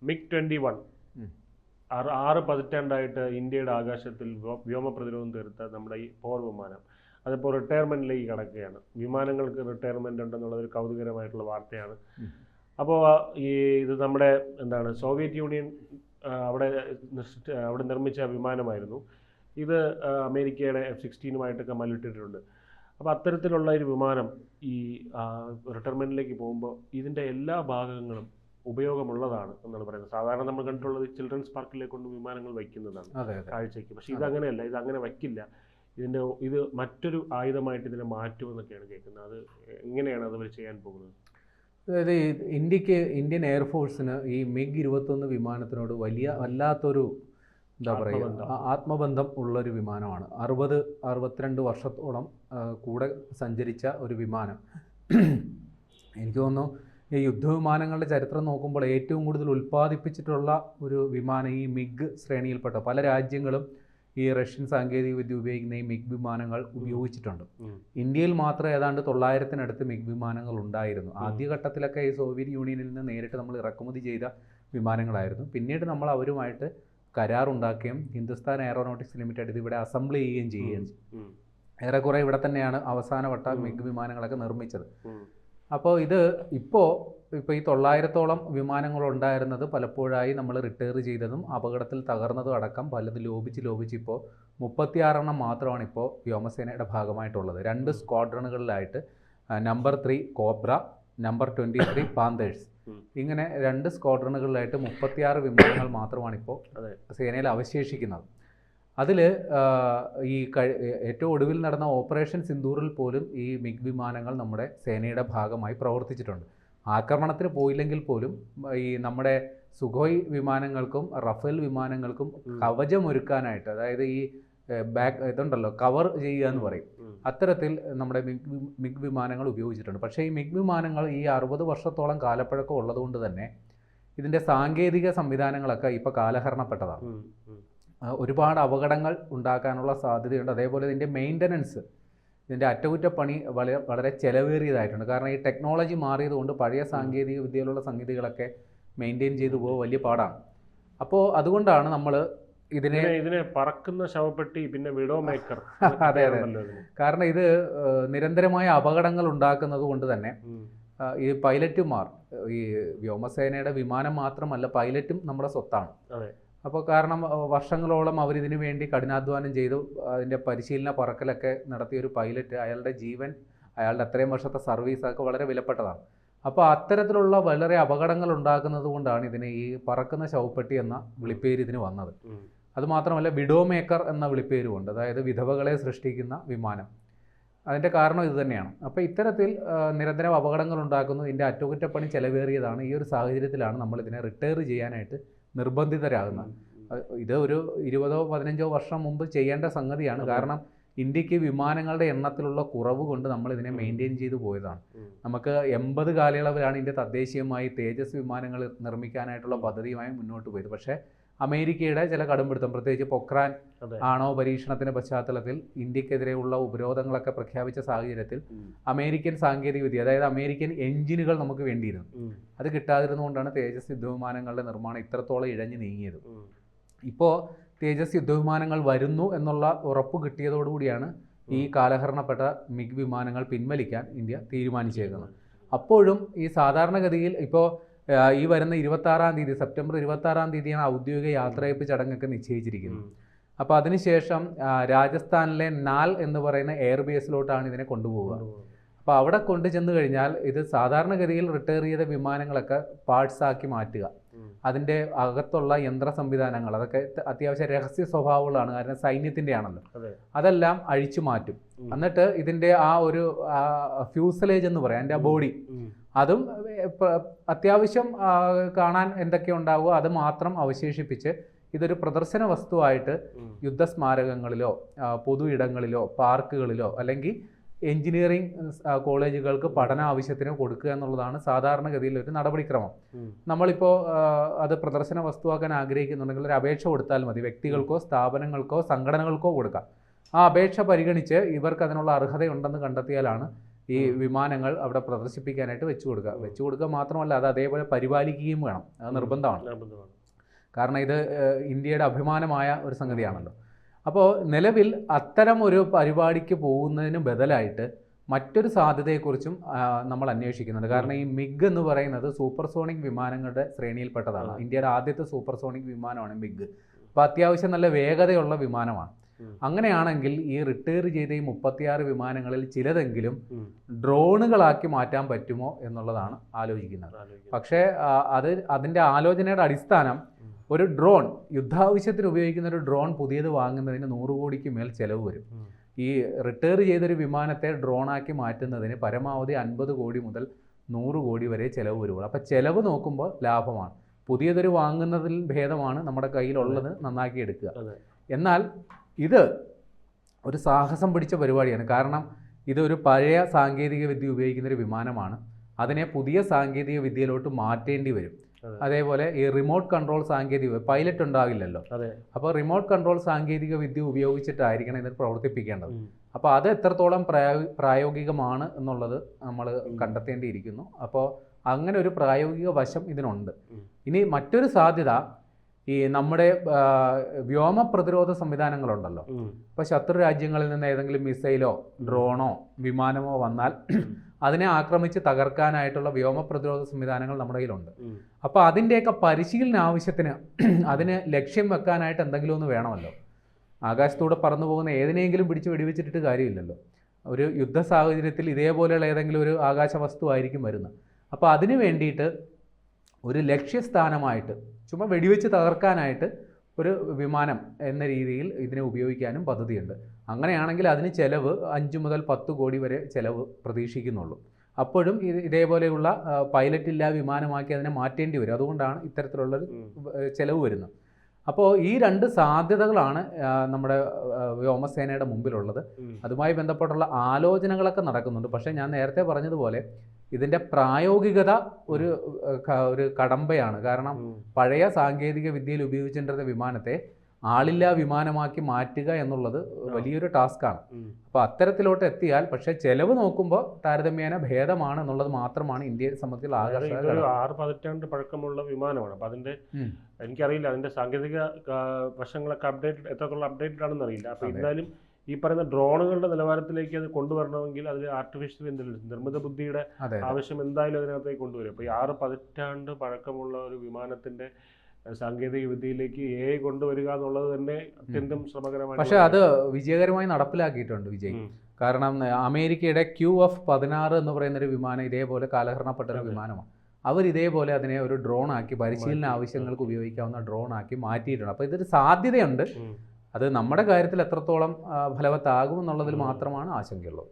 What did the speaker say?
MiG-21 6 പതിറ്റാണ്ടായിട്ട് ഇന്ത്യയുടെ ആകാശത്തിൽ വ്യോമ പ്രതിരോധം തീർത്ത നമ്മുടെ ഈ പോർ വിമാനം അതിപ്പോൾ റിട്ടയർമെൻറ്റിലേക്ക് കടക്കുകയാണ്. വിമാനങ്ങൾക്ക് റിട്ടയർമെൻ്റ് ഉണ്ടെന്നുള്ളത് ഒരു കൗതുകരമായിട്ടുള്ള വാർത്തയാണ്. അപ്പോൾ ഇത് നമ്മുടെ സോവിയറ്റ് യൂണിയൻ അവിടെ നിർമ്മിച്ച വിമാനമായിരുന്നു. ഇത് അമേരിക്കയുടെ F-16 മല്ലിട്ടിട്ടുണ്ട്. അപ്പോൾ അത്തരത്തിലുള്ള ഒരു വിമാനം ഈ റിട്ടയർമെൻറ്റിലേക്ക് പോകുമ്പോൾ ഇതിൻ്റെ എല്ലാ ഭാഗങ്ങളും ഉപയോഗമുള്ളതാണ് എന്നാണ് പറയുന്നത്. സാധാരണ നമ്മൾ കണ്ടിട്ടുള്ളത് ചിൽഡ്രൻസ് പാർക്കിലേക്ക് കൊണ്ട് വിമാനങ്ങൾ വയ്ക്കുന്നതാണ് കാഴ്ചയ്ക്ക്. പക്ഷേ ഇതങ്ങനെയല്ല, ഇതങ്ങനെ വയ്ക്കില്ല. ഇത് മറ്റൊരു ആയുധമായിട്ട് ഇതിനെ മാറ്റുമെന്നൊക്കെയാണ് കേൾക്കുന്നത്. അത് എങ്ങനെയാണ് അതവർ ചെയ്യാൻ പോകുന്നത്? അതായത് ഇന്ത്യൻ എയർഫോഴ്സിന് ഈ MiG-21 വിമാനത്തിനോട് വല്ലാത്തൊരു ആത്മബന്ധം ഉള്ളൊരു വിമാനമാണ്. 62 വർഷത്തോളം കൂടെ സഞ്ചരിച്ച ഒരു വിമാനം. എനിക്ക് തോന്നുന്നു ഈ യുദ്ധവിമാനങ്ങളുടെ ചരിത്രം നോക്കുമ്പോൾ ഏറ്റവും കൂടുതൽ ഉൽപ്പാദിപ്പിച്ചിട്ടുള്ള ഒരു വിമാനം ഈ MiG ശ്രേണിയിൽപ്പെട്ട പല രാജ്യങ്ങളും ഈ റഷ്യൻ സാങ്കേതിക വിദ്യ ഉപയോഗിക്കുന്ന ഈ MiG വിമാനങ്ങൾ ഉപയോഗിച്ചിട്ടുണ്ട്. ഇന്ത്യയിൽ മാത്രം ഏതാണ്ട് 900-നടുത്ത് MiG വിമാനങ്ങൾ ഉണ്ടായിരുന്നു. ആദ്യഘട്ടത്തിലൊക്കെ ഈ സോവിയറ്റ് യൂണിയനിൽ നിന്ന് നേരിട്ട് നമ്മൾ ഇറക്കുമതി ചെയ്ത വിമാനങ്ങളായിരുന്നു. പിന്നീട് നമ്മൾ അവരുമായിട്ട് കരാറുണ്ടാക്കുകയും ഹിന്ദുസ്ഥാൻ എയറോനോട്ടിക്സ് ലിമിറ്റഡ് ഇത് ഇവിടെ അസംബിൾ ചെയ്യുകയും ചെയ്യുകയും ചെയ്യും. ഏറെക്കുറെ ഇവിടെ തന്നെയാണ് അവസാനവട്ട MiG വിമാനങ്ങളൊക്കെ നിർമ്മിച്ചത്. അപ്പോൾ ഇപ്പോൾ ഈ 900-ഓളം വിമാനങ്ങളുണ്ടായിരുന്നത് പലപ്പോഴായി നമ്മൾ റിട്ടയർ ചെയ്തതും അപകടത്തിൽ തകർന്നതും അടക്കം പലത് ലോപിച്ച് ഇപ്പോൾ 36 മാത്രമാണ് ഇപ്പോൾ വ്യോമസേനയുടെ ഭാഗമായിട്ടുള്ളത്. 2 സ്ക്വാഡ്രണുകളിലായിട്ട് നമ്പർ 3 കോബ്ര, നമ്പർ 23 പാന്തേഴ്സ്, ഇങ്ങനെ 2 സ്ക്വാഡ്രണുകളിലായിട്ട് 36 വിമാനങ്ങൾ മാത്രമാണ് ഇപ്പോൾ സേനയിൽ അവശേഷിക്കുന്നത്. അതിൽ ഏറ്റവും ഒടുവിൽ നടന്ന ഓപ്പറേഷൻ സിന്ദൂറിൽ പോലും ഈ MiG വിമാനങ്ങൾ നമ്മുടെ സേനയുടെ ഭാഗമായി പ്രവർത്തിച്ചിട്ടുണ്ട്. ആക്രമണത്തിന് പോയില്ലെങ്കിൽ പോലും ഈ നമ്മുടെ സുഖോയ് വിമാനങ്ങൾക്കും റഫേൽ വിമാനങ്ങൾക്കും കവചമൊരുക്കാനായിട്ട്, അതായത് ഈ കവർ ചെയ്യുക എന്ന് പറയും, അത്തരത്തിൽ നമ്മുടെ MiG വിമാനങ്ങൾ ഉപയോഗിച്ചിട്ടുണ്ട്. പക്ഷേ ഈ MiG വിമാനങ്ങൾ ഈ 60 വർഷത്തോളം കാലപ്പഴക്കം ഉള്ളതുകൊണ്ട് തന്നെ ഇതിൻ്റെ സാങ്കേതിക സംവിധാനങ്ങളൊക്കെ ഇപ്പോൾ കാലഹരണപ്പെട്ടതാണ്. ഒരുപാട് അപകടങ്ങൾ ഉണ്ടാക്കാനുള്ള സാധ്യതയുണ്ട്. അതേപോലെ ഇതിൻ്റെ മെയിൻ്റനൻസ്, ഇതിൻ്റെ അറ്റകുറ്റപ്പണി വളരെ ചിലവേറിയതായിട്ടുണ്ട്. കാരണം ഈ ടെക്നോളജി മാറിയതുകൊണ്ട് പഴയ സാങ്കേതിക വിദ്യയിലുള്ള സംഗതികളൊക്കെ മെയിൻറ്റെയിൻ ചെയ്തു പോകുക വലിയ പാടാണ്. അപ്പോൾ അതുകൊണ്ടാണ് നമ്മൾ ഇതിനെ പറക്കുന്ന ശവപ്പെട്ടി, പിന്നെ വിഡോ മേക്കർ. അതെ, കാരണം ഇത് നിരന്തരമായ അപകടങ്ങൾ ഉണ്ടാക്കുന്നത് കൊണ്ട് തന്നെ ഈ പൈലറ്റുമാർ, ഈ വ്യോമസേനയുടെ വിമാനം മാത്രമല്ല പൈലറ്റും നമ്മുടെ സ്വത്താണ്. അപ്പോൾ കാരണം വർഷങ്ങളോളം അവരിതിനു വേണ്ടി കഠിനാധ്വാനം ചെയ്തു അതിൻ്റെ പരിശീലന പറക്കലൊക്കെ നടത്തിയ ഒരു പൈലറ്റ്, അയാളുടെ ജീവൻ, അയാളുടെ അത്രയും വർഷത്തെ സർവീസ് ഒക്കെ വളരെ വിലപ്പെട്ടതാണ്. അപ്പോൾ അത്തരത്തിലുള്ള വളരെ അപകടങ്ങൾ ഉണ്ടാക്കുന്നത് കൊണ്ടാണ് ഇതിന് ഈ പറക്കുന്ന ശവപ്പെട്ടി എന്ന വിളിപ്പേര് ഇതിന് വന്നത്. അതുമാത്രമല്ല വിഡോ മേക്കർ എന്ന വിളിപ്പേരുമുണ്ട്, അതായത് വിധവകളെ സൃഷ്ടിക്കുന്ന വിമാനം. അതിൻ്റെ കാരണം ഇത് തന്നെയാണ്. അപ്പോൾ ഇത്തരത്തിൽ നിരന്തരം അപകടങ്ങൾ ഉണ്ടാക്കുന്നു. ഇതിൻ്റെ അറ്റകുറ്റപ്പണി ചിലവേറിയതാണ്. ഈ ഒരു സാഹചര്യത്തിലാണ് നമ്മളിതിനെ റിട്ടയർ ചെയ്യാനായിട്ട് നിർബന്ധിതരാകുന്നത്. ഇത് ഒരു 20-15 വർഷം മുമ്പ് ചെയ്യേണ്ട സംഗതിയാണ്. കാരണം ഇന്ത്യക്ക് വിമാനങ്ങളുടെ എണ്ണത്തിലുള്ള കുറവ് കൊണ്ട് നമ്മൾ ഇതിനെ മെയിൻറ്റെയിൻ ചെയ്തു പോയതാണ്. നമുക്ക് 80 കാലയളവിലാണ് ഇന്ത്യ തദ്ദേശീയമായി തേജസ് വിമാനങ്ങൾ നിർമ്മിക്കാനായിട്ടുള്ള പദ്ധതിയുമായി മുന്നോട്ട് പോയത്. പക്ഷേ അമേരിക്കയുടെ ചില കടുംപിടുത്തം, പ്രത്യേകിച്ച് പൊക്രാൻ ആണവ പരീക്ഷണത്തിൻ്റെ പശ്ചാത്തലത്തിൽ ഇന്ത്യക്കെതിരെയുള്ള ഉപരോധങ്ങളൊക്കെ പ്രഖ്യാപിച്ച സാഹചര്യത്തിൽ അമേരിക്കൻ സാങ്കേതിക വിദ്യ, അതായത് അമേരിക്കൻ എഞ്ചിനുകൾ നമുക്ക് വേണ്ടിയിരുന്നു. അത് കിട്ടാതിരുന്നുകൊണ്ടാണ് തേജസ് യുദ്ധവിമാനങ്ങളുടെ നിർമ്മാണം ഇത്രത്തോളം ഇഴഞ്ഞു നീങ്ങിയത്. ഇപ്പോൾ തേജസ് യുദ്ധവിമാനങ്ങൾ വരുന്നു എന്നുള്ള ഉറപ്പ് കിട്ടിയതോടുകൂടിയാണ് ഈ കാലഹരണപ്പെട്ട MiG വിമാനങ്ങൾ പിൻവലിക്കാൻ ഇന്ത്യ തീരുമാനിച്ചേക്കുന്നത്. അപ്പോഴും ഈ സാധാരണഗതിയിൽ ഇപ്പോൾ ഈ വരുന്ന 26-ാം തീയതി, സെപ്റ്റംബർ 26-ാം തീയതിയാണ് ഔദ്യോഗിക യാത്രയയപ്പ് ചടങ്ങൊക്കെ നിശ്ചയിച്ചിരിക്കുന്നത്. അപ്പോൾ അതിനുശേഷം രാജസ്ഥാനിലെ നാൽ എന്ന് പറയുന്ന എയർബേസിലോട്ടാണ് ഇതിനെ കൊണ്ടുപോവുക. അപ്പോൾ അവിടെ കൊണ്ടുചെന്ന് കഴിഞ്ഞാൽ ഇത് സാധാരണഗതിയിൽ റിട്ടയർ ചെയ്ത വിമാനങ്ങളൊക്കെ പാർട്സ് ആക്കി മാറ്റുക, അതിൻ്റെ അകത്തുള്ള യന്ത്ര സംവിധാനങ്ങൾ അതൊക്കെ അത്യാവശ്യം രഹസ്യ സ്വഭാവങ്ങളാണ്, കാരണം സൈന്യത്തിൻ്റെ ആണല്ലോ, അതെല്ലാം അഴിച്ചു മാറ്റും. എന്നിട്ട് ഇതിൻ്റെ ആ ഒരു ഫ്യൂസലേജ് എന്ന് പറയാം, അതിൻ്റെ ബോഡി, അതും അത്യാവശ്യം കാണാൻ എന്തൊക്കെ ഉണ്ടാവുമോ അത് മാത്രം അവശേഷിപ്പിച്ച് ഇതൊരു പ്രദർശന വസ്തുവായിട്ട് യുദ്ധസ്മാരകങ്ങളിലോ പൊതു ഇടങ്ങളിലോ പാർക്കുകളിലോ അല്ലെങ്കിൽ എഞ്ചിനീയറിംഗ് കോളേജുകൾക്ക് പഠന ആവശ്യത്തിന് കൊടുക്കുക എന്നുള്ളതാണ് സാധാരണഗതിയിൽ ഒരു നടപടിക്രമം. നമ്മളിപ്പോൾ അത് പ്രദർശന വസ്തുവാക്കാൻ ആഗ്രഹിക്കുന്നുണ്ടെങ്കിൽ ഒരു അപേക്ഷ കൊടുത്താൽ മതി. വ്യക്തികൾക്കോ സ്ഥാപനങ്ങൾക്കോ സംഘടനകൾക്കോ കൊടുക്കാം. ആ അപേക്ഷ പരിഗണിച്ച് ഇവർക്ക് അതിനുള്ള അർഹതയുണ്ടെന്ന് കണ്ടെത്തിയാലാണ് ഈ വിമാനങ്ങൾ അവിടെ പ്രദർശിപ്പിക്കാനായിട്ട് വെച്ചു കൊടുക്കുക മാത്രമല്ല അത് അതേപോലെ പരിപാലിക്കുകയും വേണം. അത് നിർബന്ധമാണ്. കാരണം ഇത് ഇന്ത്യയുടെ അഭിമാനമായ ഒരു സംഗതിയാണല്ലോ. അപ്പോൾ നിലവിൽ അത്തരം ഒരു പരിപാടിക്ക് പോകുന്നതിന് ബദലായിട്ട് മറ്റൊരു സാധ്യതയെക്കുറിച്ചും നമ്മൾ അന്വേഷിക്കുന്നുണ്ട്. കാരണം ഈ മിഗ് എന്ന് പറയുന്നത് സൂപ്പർസോണിക് വിമാനങ്ങളുടെ ശ്രേണിയിൽപ്പെട്ടതാണ്. ഇന്ത്യയുടെ ആദ്യത്തെ സൂപ്പർസോണിക് വിമാനമാണ് മിഗ്. അപ്പോൾ അത്യാവശ്യം നല്ല വേഗതയുള്ള വിമാനമാണ്. അങ്ങനെയാണെങ്കിൽ ഈ റിട്ടയർ ചെയ്ത ഈ 36 വിമാനങ്ങളിൽ ചിലതെങ്കിലും ഡ്രോണുകളാക്കി മാറ്റാൻ പറ്റുമോ എന്നുള്ളതാണ് ആലോചിക്കുന്നത്. പക്ഷേ അതിൻ്റെ ആലോചനയുടെ അടിസ്ഥാനം ഒരു ഡ്രോൺ, യുദ്ധാവശ്യത്തിന് ഉപയോഗിക്കുന്ന ഒരു ഡ്രോൺ പുതിയത് വാങ്ങുന്നതിന് 100 കോടിക്ക് മേൽ ചിലവ് വരും. ഈ റിട്ടയർ ചെയ്തൊരു വിമാനത്തെ ഡ്രോണാക്കി മാറ്റുന്നതിന് പരമാവധി 50 കോടി മുതൽ 100 കോടി വരെ ചിലവ് വരുള്ളൂ. അപ്പോൾ ചിലവ് നോക്കുമ്പോൾ ലാഭമാണ്. പുതിയതൊരു വാങ്ങുന്നതിൽ ഭേദമാണ് നമ്മുടെ കയ്യിലുള്ളത് നന്നാക്കി എടുക്കുക. എന്നാൽ ഇത് ഒരു സാഹസം പിടിച്ച പരിപാടിയാണ്. കാരണം ഇതൊരു പഴയ സാങ്കേതിക വിദ്യ ഉപയോഗിക്കുന്നൊരു വിമാനമാണ്. അതിനെ പുതിയ സാങ്കേതിക വിദ്യയിലോട്ട് മാറ്റേണ്ടി വരും. അതേപോലെ ഈ റിമോട്ട് കൺട്രോൾ സാങ്കേതിക പൈലറ്റ് ഉണ്ടാകില്ലല്ലോ. അപ്പോൾ റിമോട്ട് കൺട്രോൾ സാങ്കേതിക വിദ്യ ഉപയോഗിച്ചിട്ടായിരിക്കണം ഇതിന് പ്രവർത്തിപ്പിക്കേണ്ടത്. അപ്പോൾ അത് എത്രത്തോളം പ്രായോഗികമാണ് എന്നുള്ളത് നമ്മൾ കണ്ടെത്തേണ്ടിയിരിക്കുന്നു. അപ്പോൾ അങ്ങനെ ഒരു പ്രായോഗിക വശം ഇതിനുണ്ട്. ഇനി മറ്റൊരു സാധ്യത ഈ നമ്മുടെ വ്യോമ പ്രതിരോധ സംവിധാനങ്ങളുണ്ടല്ലോ. ഇപ്പോൾ ശത്രു രാജ്യങ്ങളിൽ നിന്ന് ഏതെങ്കിലും മിസൈലോ ഡ്രോണോ വിമാനമോ വന്നാൽ അതിനെ ആക്രമിച്ച് തകർക്കാനായിട്ടുള്ള വ്യോമ പ്രതിരോധ സംവിധാനങ്ങൾ നമ്മുടെ കയ്യിലുണ്ട്. അപ്പോൾ അതിൻ്റെയൊക്കെ പരിശീലന ആവശ്യത്തിന് അതിന് ലക്ഷ്യം വെക്കാനായിട്ട് എന്തെങ്കിലും ഒന്ന് വേണമല്ലോ. ആകാശത്തൂടെ പറന്നു പോകുന്ന ഏതിനെങ്കിലും പിടിച്ച് വെടിവെച്ചിട്ട് കാര്യമില്ലല്ലോ. ഒരു യുദ്ധ സാഹചര്യത്തിൽ ഇതേപോലെയുള്ള ഏതെങ്കിലും ഒരു ആകാശ വസ്തു ആയിരിക്കും വരുന്നത്. അപ്പോൾ അതിന് വേണ്ടിയിട്ട് ഒരു ലക്ഷ്യസ്ഥാനമായിട്ട് ചുമ്മാ വെടിവെച്ച് തകർക്കാനായിട്ട് ഒരു വിമാനം എന്ന രീതിയിൽ ഇതിനെ ഉപയോഗിക്കാനും പദ്ധതിയുണ്ട്. അങ്ങനെയാണെങ്കിൽ അതിന് ചിലവ് 5 മുതൽ 10 കോടി വരെ ചിലവ് പ്രതീക്ഷിക്കുന്നുള്ളൂ. അപ്പോഴും ഇതേപോലെയുള്ള പൈലറ്റ് ഇല്ലാ വിമാനമാക്കി അതിനെ മാറ്റേണ്ടി വരും. അതുകൊണ്ടാണ് ഇത്തരത്തിലുള്ളൊരു ചിലവ് വരുന്നത്. അപ്പോൾ ഈ 2 സാധ്യതകളാണ് നമ്മുടെ വ്യോമസേനയുടെ മുമ്പിലുള്ളത്. അതുമായി ബന്ധപ്പെട്ടുള്ള ആലോചനകളൊക്കെ നടക്കുന്നുണ്ട്. പക്ഷേ ഞാൻ നേരത്തെ പറഞ്ഞതുപോലെ ഇതിൻ്റെ പ്രായോഗികത ഒരു കടമ്പയാണ്. കാരണം പഴയ സാങ്കേതിക വിദ്യയിൽ ഉപയോഗിച്ചിരുന്ന വിമാനത്തെ ആളില്ലാ വിമാനമാക്കി മാറ്റുക എന്നുള്ളത് വലിയൊരു ടാസ്ക്കാണ്. അപ്പോൾ അത്തരത്തിലോട്ട് എത്തിയാൽ പക്ഷേ ചെലവ് നോക്കുമ്പോൾ താരതമ്യേന ഭേദമാണ് എന്നുള്ളത് മാത്രമാണ് ഇന്ത്യയെ സംബന്ധിച്ചുള്ള ആകർഷക. 6 പതിറ്റാണ്ട് പഴക്കമുള്ള വിമാനമാണ്. അപ്പോൾ അതിൻ്റെ എനിക്കറിയില്ല അതിൻ്റെ സാങ്കേതിക വശങ്ങളൊക്കെ എത്രത്തോളം അപ്ഡേറ്റഡ് ആണെന്ന് അറിയില്ല. അപ്പോൾ എന്തായാലും ഈ പറയുന്ന ഡ്രോണുകളുടെ നിലവാരത്തിലേക്ക് അത് കൊണ്ടുവരണമെങ്കിൽ അതിൽ ആർട്ടിഫിഷ്യൽ ഇൻ്റലിജൻസ്, നിർമ്മിത ബുദ്ധിയുടെ ആവശ്യം എന്തായാലും അതിനകത്തേക്ക് കൊണ്ടുവരും. അപ്പോൾ ഈ 6 പതിറ്റാണ്ട് പഴക്കമുള്ള ഒരു വിമാനത്തിൻ്റെ സാങ്കേതിക വിദ്യയിലേക്ക് AI കൊണ്ടുവരിക എന്നുള്ളത് തന്നെ അത്യന്തം ശ്രമകരമാണ്. പക്ഷേ അത് വിജയകരമായി നടപ്പിലാക്കിയിട്ടുണ്ട് വിജയ്. കാരണം അമേരിക്കയുടെ QF-16 എന്ന് പറയുന്നൊരു വിമാനം ഇതേപോലെ കാലഹരണപ്പെട്ടൊരു വിമാനമാണ്. ഇതേപോലെ അതിനെ ഒരു ഡ്രോൺ ആക്കി പരിശീലന ആവശ്യങ്ങൾക്ക് ഉപയോഗിക്കാവുന്ന ഡ്രോൺ ആക്കി മാറ്റിയിട്ടുണ്ട്. അപ്പോൾ ഇതൊരു സാധ്യതയുണ്ട്. അത് നമ്മുടെ കാര്യത്തിൽ എത്രത്തോളം ഫലവത്താകുമെന്നുള്ളതിൽ മാത്രമാണ് ആശങ്കയുള്ളത്.